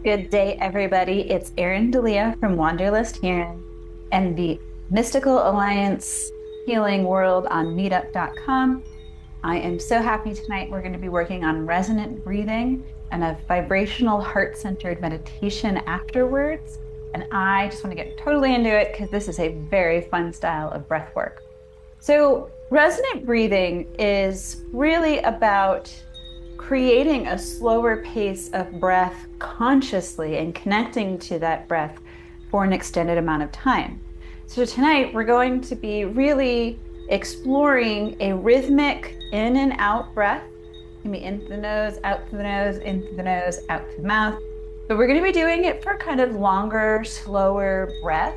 Good day, everybody. It's Erin Dalia from Wanderlust Hearing and the Mystical Alliance Healing World on meetup.com. I am so happy tonight. We're going to be working on resonant breathing and a vibrational heart-centered meditation afterwards. And I just want to get totally into it because this is a very fun style of breath work. So, resonant breathing is really about creating a slower pace of breath consciously and connecting to that breath for an extended amount of time. So tonight we're going to be really exploring a rhythmic in and out breath. It can be in through the nose, out through the nose, in through the nose, out through the mouth. But we're going to be doing it for kind of longer, slower breath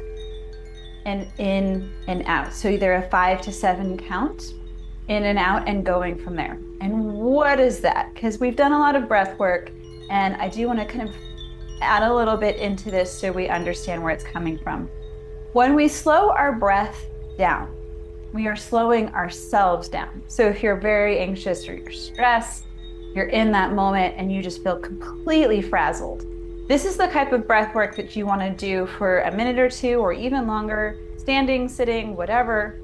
and in and out. So either a 5 to 7 count in and out and going from there. And what is that? Because we've done a lot of breath work, and I do want to kind of add a little bit into this so we understand where it's coming from. When we slow our breath down, we are slowing ourselves down. So if you're very anxious or you're stressed, you're in that moment and you just feel completely frazzled. This is the type of breath work that you want to do for a minute or two or even longer, standing, sitting, whatever.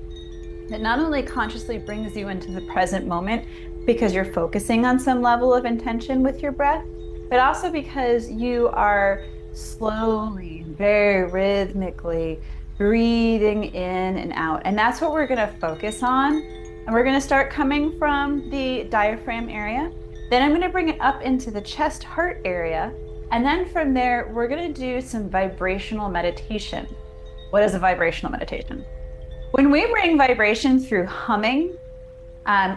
That not only consciously brings you into the present moment because you're focusing on some level of intention with your breath, but also because you are slowly, very rhythmically breathing in and out. And that's what we're going to focus on. And we're going to start coming from the diaphragm area. Then I'm going to bring it up into the chest heart area. And then from there, we're going to do some vibrational meditation. What is a vibrational meditation? When we bring vibration through humming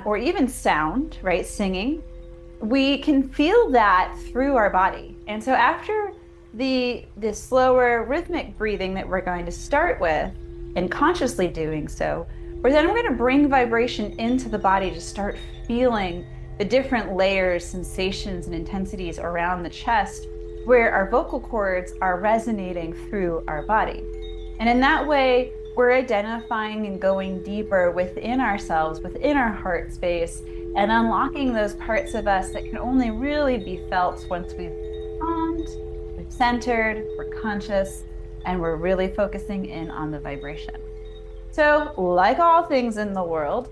or even sound, right, singing, we can feel that through our body. And so after the slower rhythmic breathing that we're going to start with and consciously doing so, we're going to bring vibration into the body to start feeling the different layers, sensations, and intensities around the chest where our vocal cords are resonating through our body. And in that way, we're identifying and going deeper within ourselves, within our heart space, and unlocking those parts of us that can only really be felt once we've calmed, we've centered, we're conscious, and we're really focusing in on the vibration. So, like all things in the world,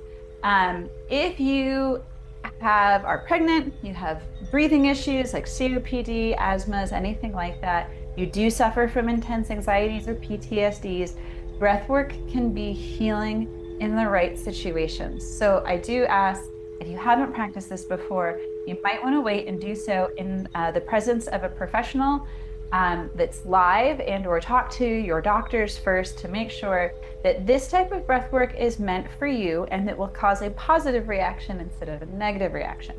if you are pregnant, you have breathing issues like COPD, asthmas, anything like that, you do suffer from intense anxieties or PTSDs, breathwork can be healing in the right situations. So I do ask, if you haven't practiced this before, you might want to wait and do so in the presence of a professional that's live, and or talk to your doctors first to make sure that this type of breathwork is meant for you and that will cause a positive reaction instead of a negative reaction.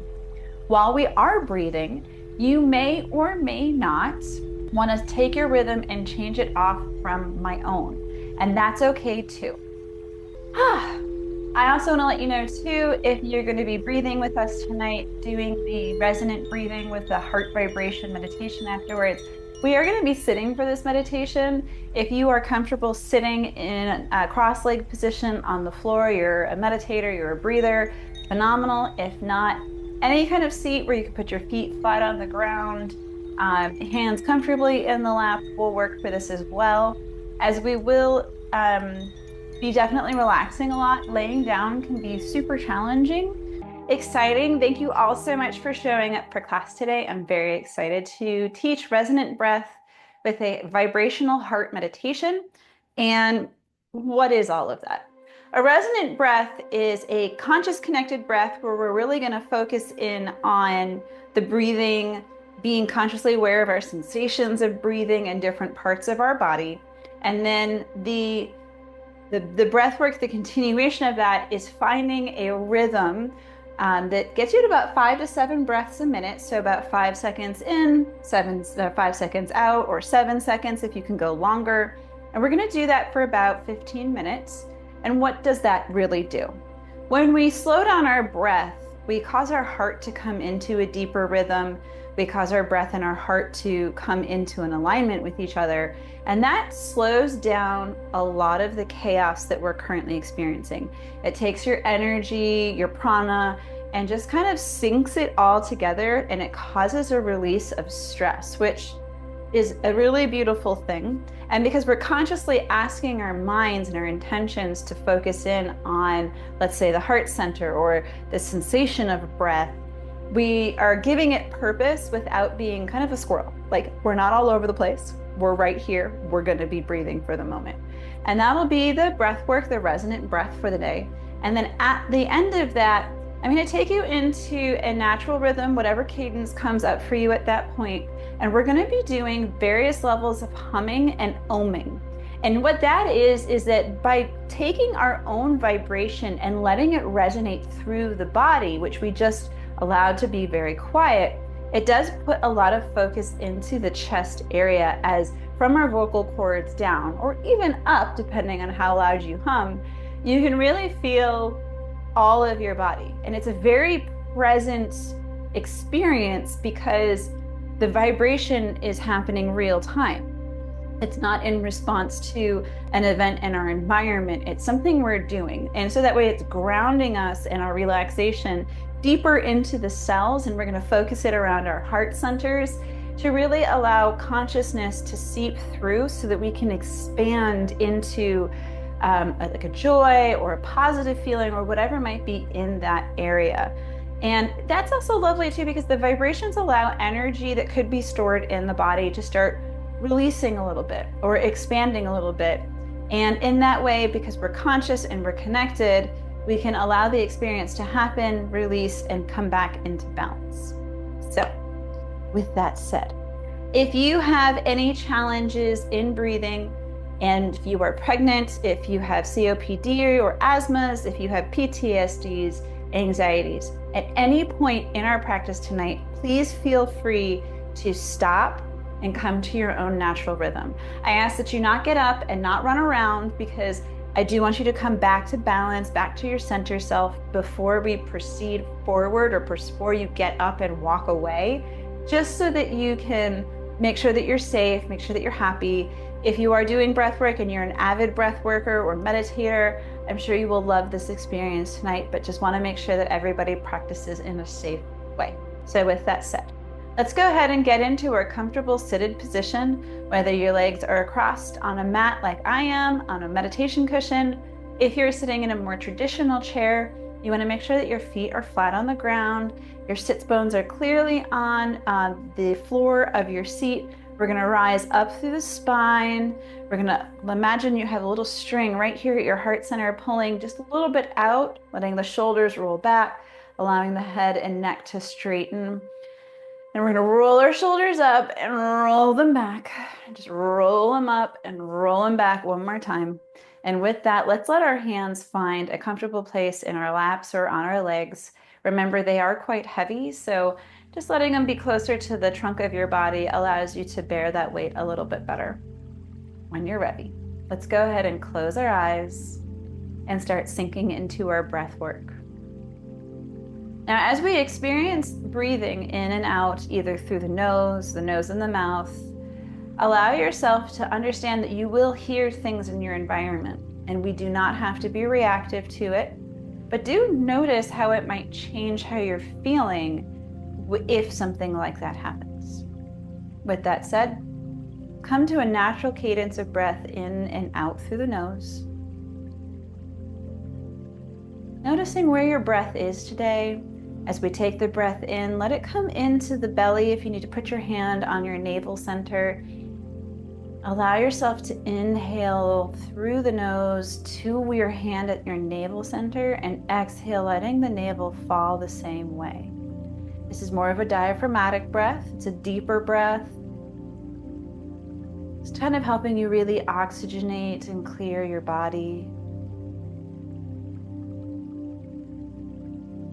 While we are breathing, you may or may not want to take your rhythm and change it off from my own. And that's okay too. I also want to let you know too, if you're going to be breathing with us tonight, doing the resonant breathing with the heart vibration meditation afterwards, we are going to be sitting for this meditation. If you are comfortable sitting in a cross-legged position on the floor, you're a meditator, you're a breather, phenomenal. If not, any kind of seat where you can put your feet flat on the ground, hands comfortably in the lap will work for this as well. As we will be definitely relaxing a lot. Laying down can be super challenging. Exciting. Thank you all so much for showing up for class today. I'm very excited to teach resonant breath with a vibrational heart meditation. And what is all of that? A resonant breath is a conscious connected breath where we're really going to focus in on the breathing, being consciously aware of our sensations of breathing in different parts of our body. And then the breath work, the continuation of that is finding a rhythm that gets you to about 5 to 7 breaths a minute. So about 5 seconds in, 5 seconds out, or 7 seconds if you can go longer. And we're going to do that for about 15 minutes. And what does that really do? When we slow down our breath, we cause our heart to come into a deeper rhythm. We cause our breath and our heart to come into an alignment with each other. And that slows down a lot of the chaos that we're currently experiencing. It takes your energy, your prana, and just kind of syncs it all together, and it causes a release of stress, which is a really beautiful thing. And because we're consciously asking our minds and our intentions to focus in on, let's say, the heart center or the sensation of breath, we are giving it purpose without being kind of a squirrel. Like, we're not all over the place. We're right here. We're going to be breathing for the moment. And that'll be the breath work, the resonant breath for the day. And then at the end of that, I'm going to take you into a natural rhythm, whatever cadence comes up for you at that point. And we're going to be doing various levels of humming and oming. And what that is that by taking our own vibration and letting it resonate through the body, which we just allowed to be very quiet, it does put a lot of focus into the chest area, as from our vocal cords down or even up, depending on how loud you hum, you can really feel all of your body. And it's a very present experience because the vibration is happening real time. It's not in response to an event in our environment. It's something we're doing. And so that way it's grounding us in our relaxation deeper into the cells. And we're going to focus it around our heart centers to really allow consciousness to seep through so that we can expand into like a joy or a positive feeling or whatever might be in that area. And that's also lovely too, because the vibrations allow energy that could be stored in the body to start releasing a little bit or expanding a little bit. And in that way, because we're conscious and we're connected, we can allow the experience to happen, release, and come back into balance. So with that said, if you have any challenges in breathing, and if you are pregnant, if you have COPD or asthmas, if you have PTSDs, anxieties, at any point in our practice tonight, please feel free to stop and come to your own natural rhythm. I ask that you not get up and not run around, because I do want you to come back to balance, back to your center self before we proceed forward or before you get up and walk away, just so that you can make sure that you're safe, make sure that you're happy. If you are doing breath work and you're an avid breath worker or meditator, I'm sure you will love this experience tonight, but just want to make sure that everybody practices in a safe way. So with that said, let's go ahead and get into our comfortable seated position, whether your legs are crossed on a mat like I am, on a meditation cushion. If you're sitting in a more traditional chair, you want to make sure that your feet are flat on the ground, your sits bones are clearly on the floor of your seat. We're going to rise up through the spine. We're going to imagine you have a little string right here at your heart center, pulling just a little bit out, letting the shoulders roll back, allowing the head and neck to straighten. And we're going to roll our shoulders up and roll them back. Just roll them up and roll them back one more time. And with that, let's let our hands find a comfortable place in our laps or on our legs. Remember, they are quite heavy, so just letting them be closer to the trunk of your body allows you to bear that weight a little bit better. When you're ready, let's go ahead and close our eyes and start sinking into our breath work. Now, as we experience breathing in and out, either through the nose and the mouth, allow yourself to understand that you will hear things in your environment, and we do not have to be reactive to it, but do notice how it might change how you're feeling if something like that happens. With that said, come to a natural cadence of breath in and out through the nose. Noticing where your breath is today. As we take the breath in, let it come into the belly. If you need to put your hand on your navel center, allow yourself to inhale through the nose to your hand at your navel center, and exhale, letting the navel fall the same way. This is more of a diaphragmatic breath. It's a deeper breath. It's kind of helping you really oxygenate and clear your body.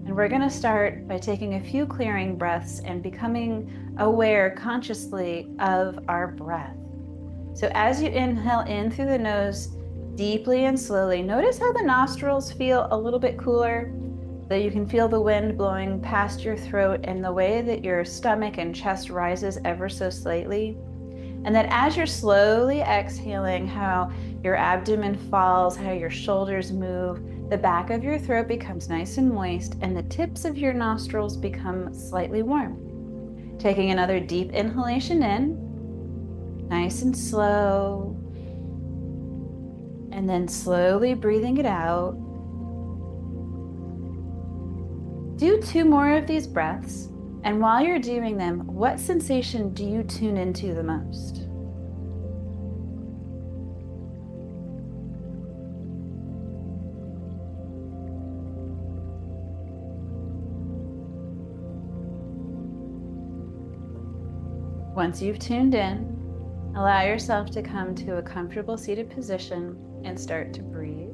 And we're going to start by taking a few clearing breaths and becoming aware consciously of our breath. So as you inhale in through the nose, deeply and slowly, notice how the nostrils feel a little bit cooler, that you can feel the wind blowing past your throat and the way that your stomach and chest rises ever so slightly. And that as you're slowly exhaling, how your abdomen falls, how your shoulders move, the back of your throat becomes nice and moist, and the tips of your nostrils become slightly warm. Taking another deep inhalation in, nice and slow. And then slowly breathing it out. Do 2 more of these breaths. And while you're doing them, what sensation do you tune into the most? Once you've tuned in, allow yourself to come to a comfortable seated position and start to breathe.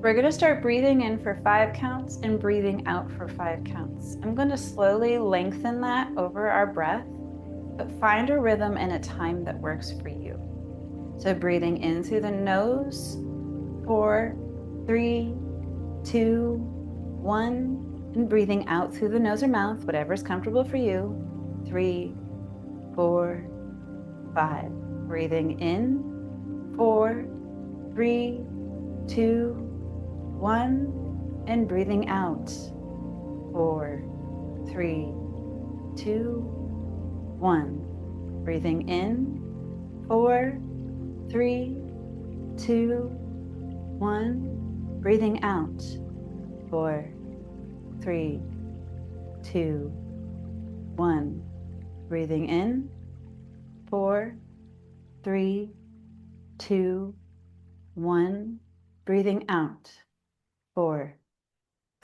We're going to start breathing in for 5 counts and breathing out for 5 counts. I'm going to slowly lengthen that over our breath, but find a rhythm and a time that works for you. So breathing in through the nose, 4, 3, 2, 1. And breathing out through the nose or mouth, whatever's comfortable for you. 3, 4, 5. Breathing in, 4, 3, 2, 1. And breathing out, 4, 3, 2, 1. Breathing in, 4, 3, 2, 1. Breathing out, 4, 3, 2, 1. Breathing in, 4, 3, 2, 1. Breathing out, 4,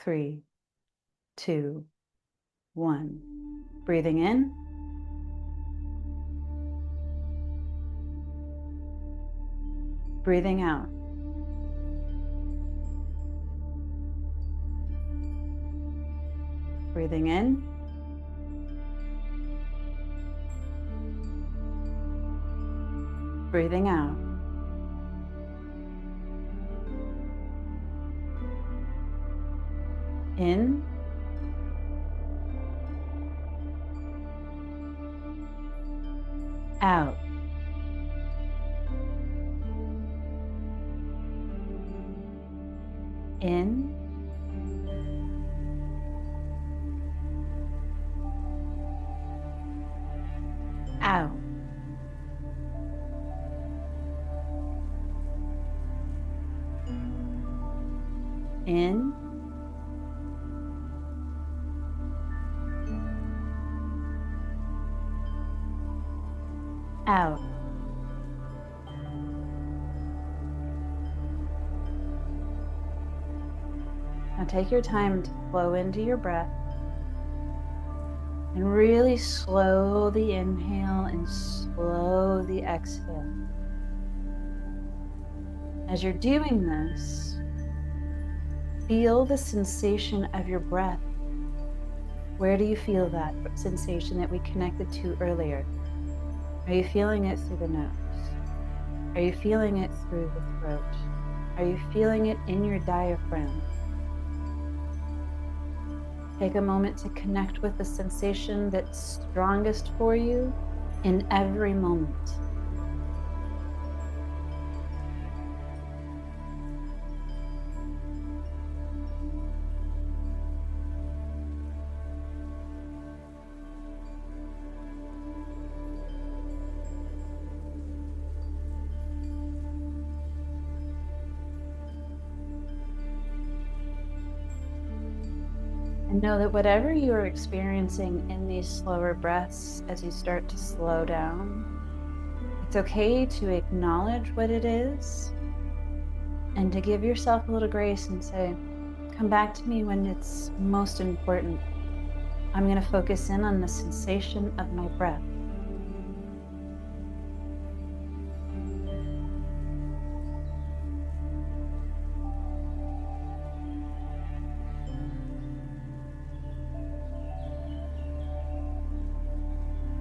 3, 2, 1. Breathing in, breathing out. Breathing in, breathing out. In, out. In, out. In, out. Now take your time to flow into your breath and really slow the inhale and slow the exhale. As you're doing this, feel the sensation of your breath. Where do you feel that sensation that we connected to earlier? Are you feeling it through the nose? Are you feeling it through the throat? Are you feeling it in your diaphragm? Take a moment to connect with the sensation that's strongest for you in every moment. And know that whatever you are experiencing in these slower breaths, as you start to slow down, it's okay to acknowledge what it is and to give yourself a little grace and say, come back to me when it's most important. I'm going to focus in on the sensation of my breath.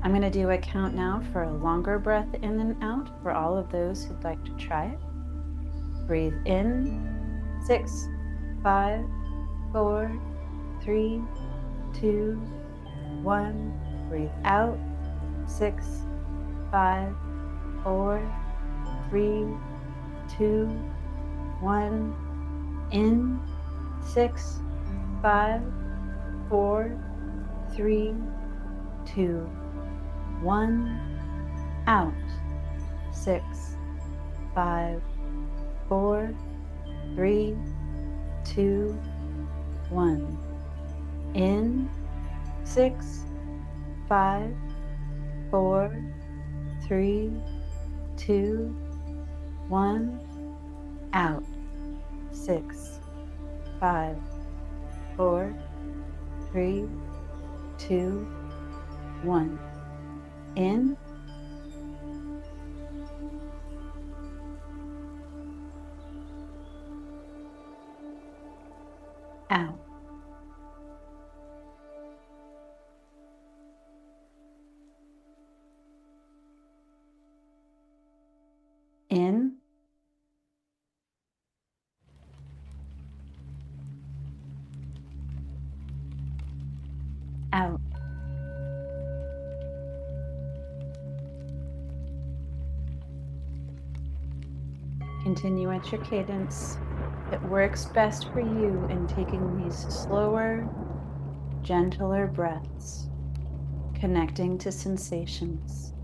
I'm going to do a count now for a longer breath in and out for all of those who'd like to try it. Breathe in, 6, 5, 4, 3, 2, 1. Breathe out, 6, 5, 4, 3, 2, 1. In, 6, 5, 4, 3, 2, 1, out. 6, 5, 4, 3, 2, 1. In. 6, 5, 4, 3, 2, 1. Out. 6, 5, 4, 3, 2, 1. In. Out. In. Out. Continue at your cadence. It works best for you in taking these slower, gentler breaths, connecting to sensations.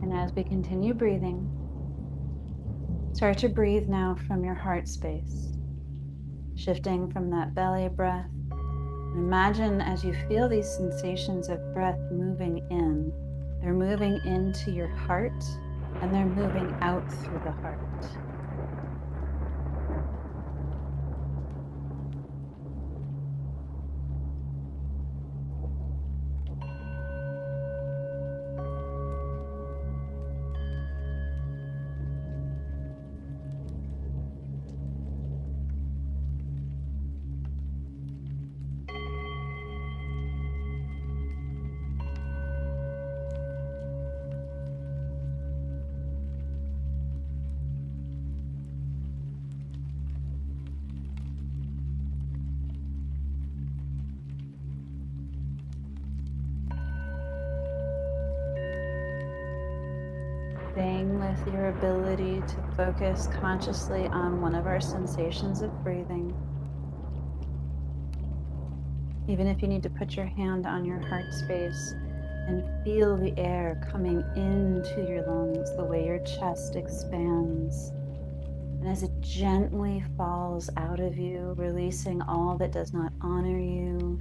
And as we continue breathing, start to breathe now from your heart space, shifting from that belly breath. Imagine as you feel these sensations of breath moving in, they're moving into your heart and they're moving out through the heart. Staying with your ability to focus consciously on one of our sensations of breathing. Even if you need to put your hand on your heart space and feel the air coming into your lungs, the way your chest expands. And as it gently falls out of you, releasing all that does not honor you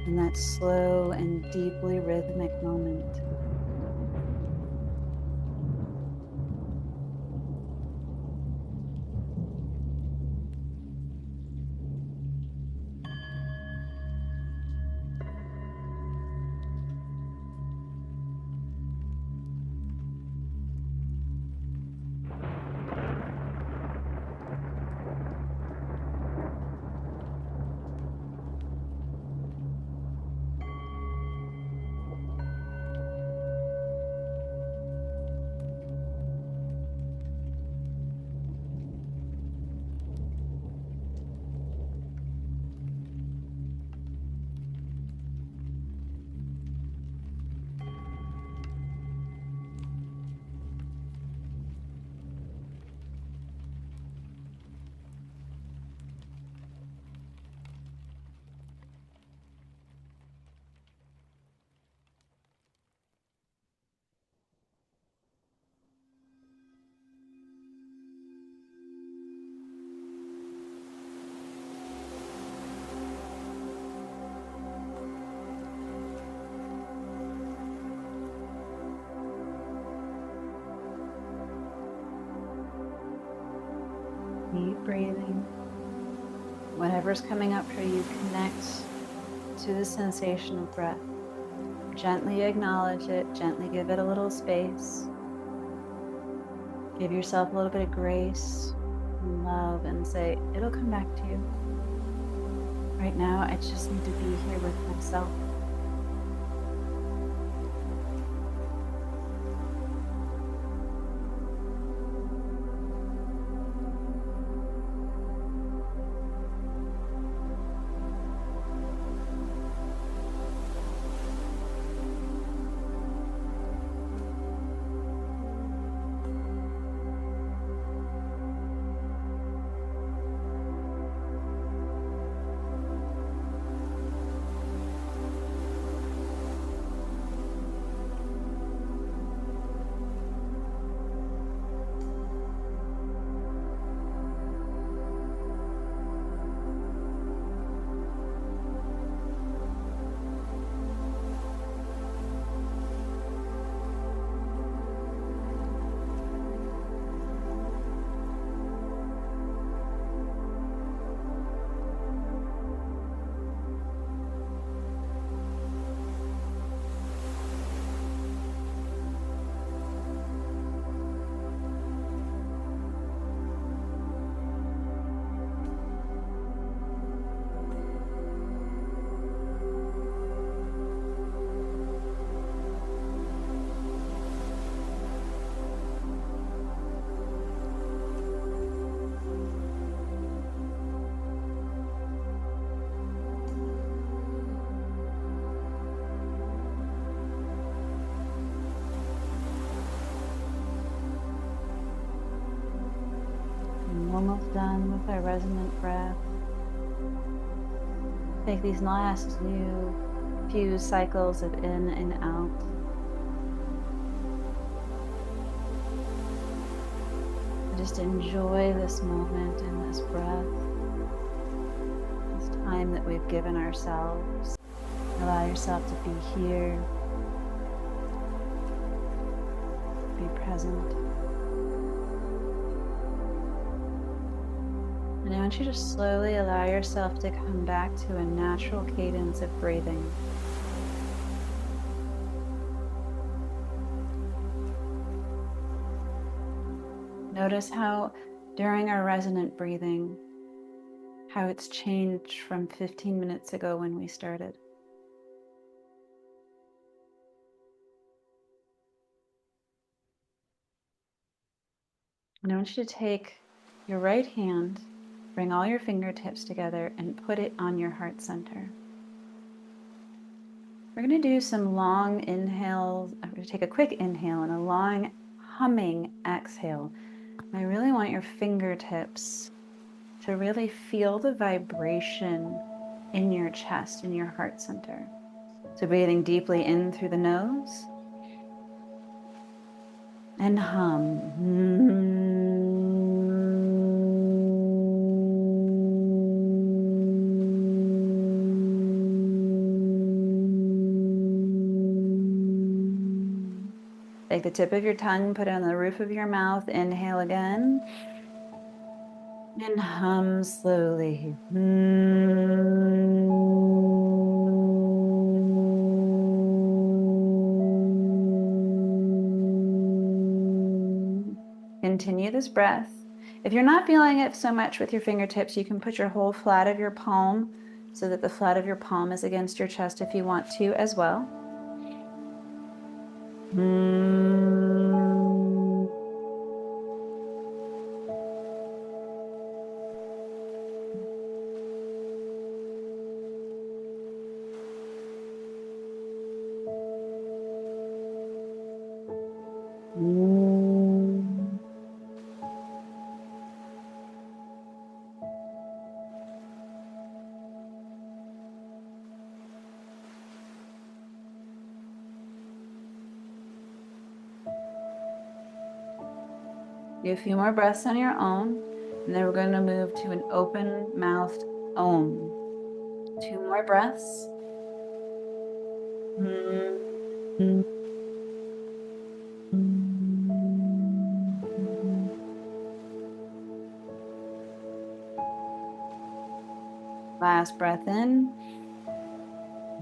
in that slow and deeply rhythmic moment. Deep breathing. Whatever's coming up for you, connect to the sensation of breath. Gently acknowledge it, gently give it a little space. Give yourself a little bit of grace and love and say, it'll come back to you. Right now, I just need to be here with myself. I'm almost done with our resonant breath. Take these last few cycles of in and out. Just enjoy this moment and this breath, this time that we've given ourselves. Allow yourself to be here, be present. And I want you to slowly allow yourself to come back to a natural cadence of breathing. Notice how during our resonant breathing, how it's changed from 15 minutes ago when we started. And I want you to take your right hand, bring all your fingertips together and put it on your heart center. We're going to do some long inhales. I'm going to take a quick inhale and a long humming exhale. I really want your fingertips to really feel the vibration in your chest, in your heart center. So breathing deeply in through the nose and hum. Take the tip of your tongue, put it on the roof of your mouth, inhale again, and hum slowly. Continue this breath. If you're not feeling it so much with your fingertips, you can put your whole flat of your palm so that the flat of your palm is against your chest if you want to as well. Do a few more breaths on your own, and then we're going to move to an open-mouthed Om. 2 more breaths. last breath in.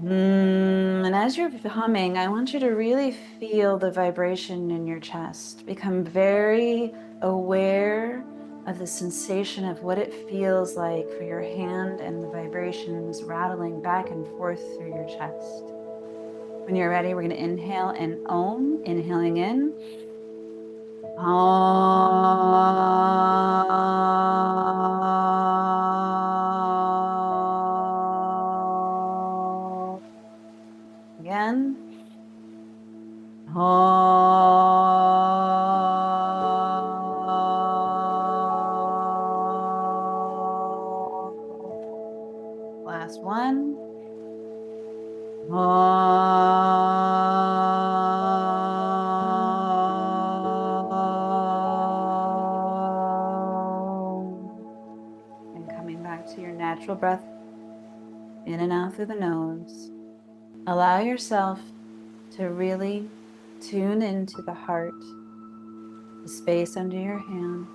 And as you're humming, I want you to really feel the vibration in your chest. Become very aware of the sensation of what it feels like for your hand and the vibrations rattling back and forth through your chest. When you're ready, we're going to inhale and Om, inhaling in. Again. Last one. And coming back to your natural breath in and out through the nose. Allow yourself to really tune into the heart, the space under your hand,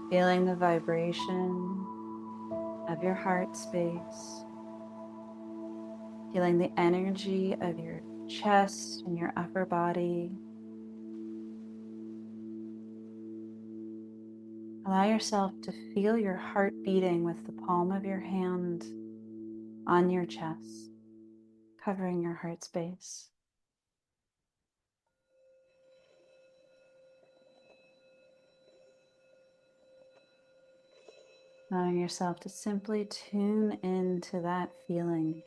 feeling the vibration of your heart space, feeling the energy of your chest and your upper body. Allow yourself to feel your heart beating with the palm of your hand on your chest, covering your heart space. Allowing yourself to simply tune into that feeling.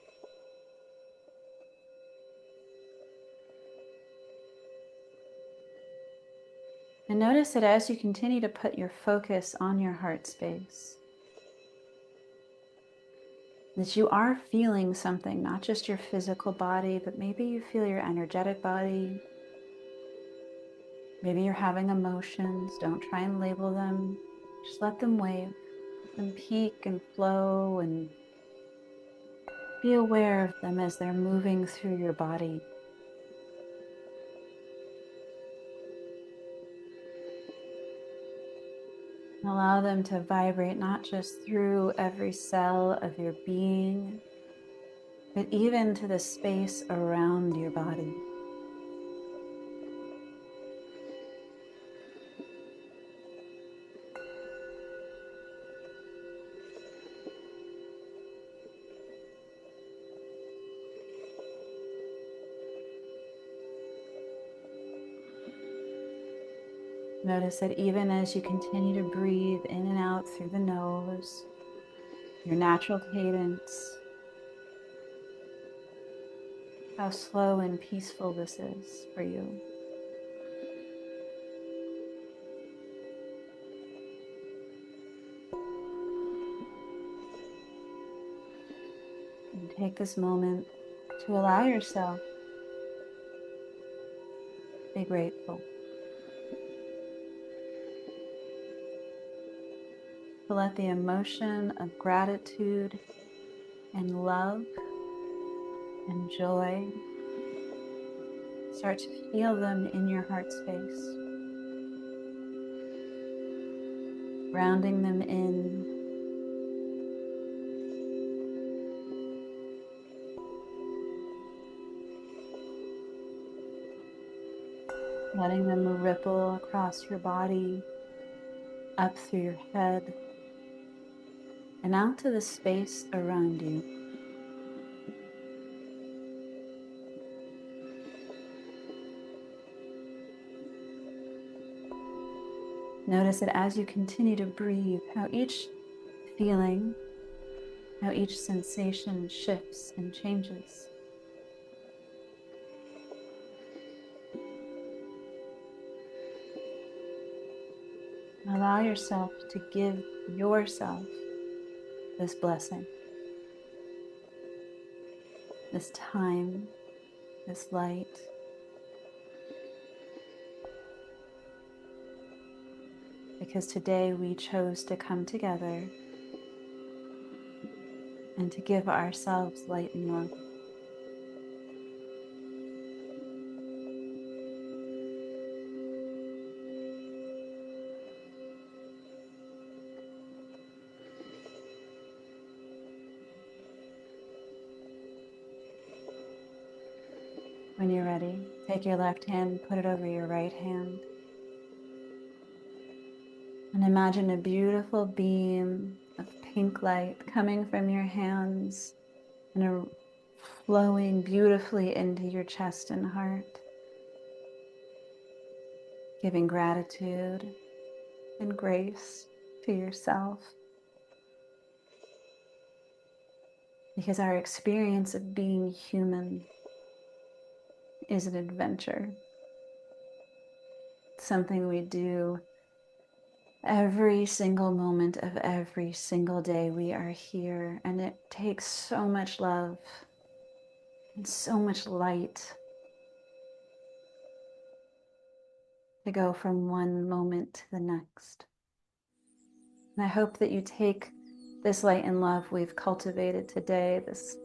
And notice that as you continue to put your focus on your heart space, that you are feeling something, not just your physical body, but maybe you feel your energetic body. Maybe you're having emotions. Don't try and label them. Just let them wave, let them peak and flow, and be aware of them as they're moving through your body. Allow them to vibrate not just through every cell of your being, but even to the space around your body. Notice that even as you continue to breathe in and out through the nose, your natural cadence, how slow and peaceful this is for you. And take this moment to allow yourself to be grateful, to let the emotion of gratitude and love and joy start to feel them in your heart space, grounding them in, letting them ripple across your body, up through your head, and out to the space around you. Notice that as you continue to breathe, how each feeling, how each sensation shifts and changes. Allow yourself to give yourself this blessing, this time, this light. Because today we chose to come together and to give ourselves light and love. When you're ready, take your left hand, put it over your right hand, and imagine a beautiful beam of pink light coming from your hands and flowing beautifully into your chest and heart, giving gratitude and grace to yourself. Because our experience of being human is an adventure. Something we do every single moment of every single day we are here, and it takes so much love and so much light to go from one moment to the next. And I hope that you take this light and love we've cultivated today, this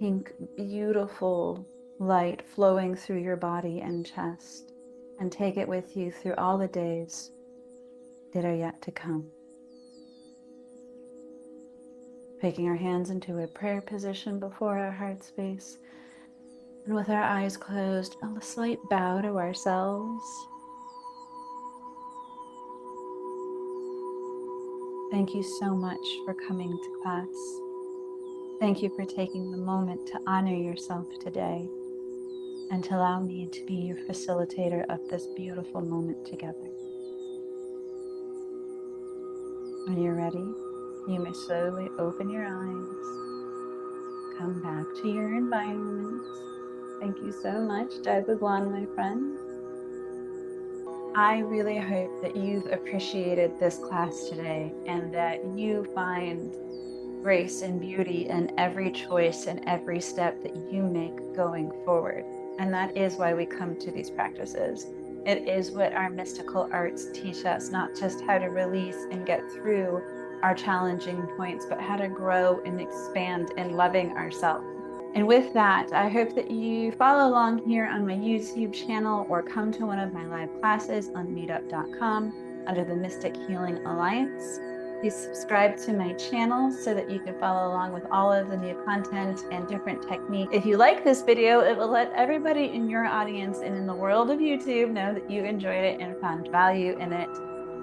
pink, beautiful light flowing through your body and chest, and take it with you through all the days that are yet to come. Taking our hands into a prayer position before our heart space, and with our eyes closed, a slight bow to ourselves. Thank you so much for coming to class. Thank you for taking the moment to honor yourself today and to allow me to be your facilitator of this beautiful moment together. When you're ready, you may slowly open your eyes, come back to your environment. Thank you so much, Jai Bhagwan, my friend. I really hope that you've appreciated this class today and that you find grace and beauty in every choice and every step that you make going forward. And that is why we come to these practices. It is what our mystical arts teach us, not just how to release and get through our challenging points, but how to grow and expand in loving ourselves. And with that, I hope that you follow along here on my YouTube channel or come to one of my live classes on meetup.com under the Mystic Healing Alliance. Please subscribe to my channel so that you can follow along with all of the new content and different techniques. If you like this video, it will let everybody in your audience and in the world of YouTube know that you enjoyed it and found value in it.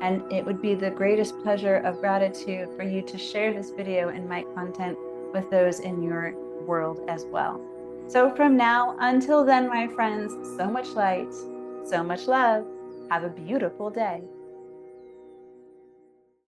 And it would be the greatest pleasure of gratitude for you to share this video and my content with those in your world as well. So from now until then, my friends, so much light, so much love. Have a beautiful day.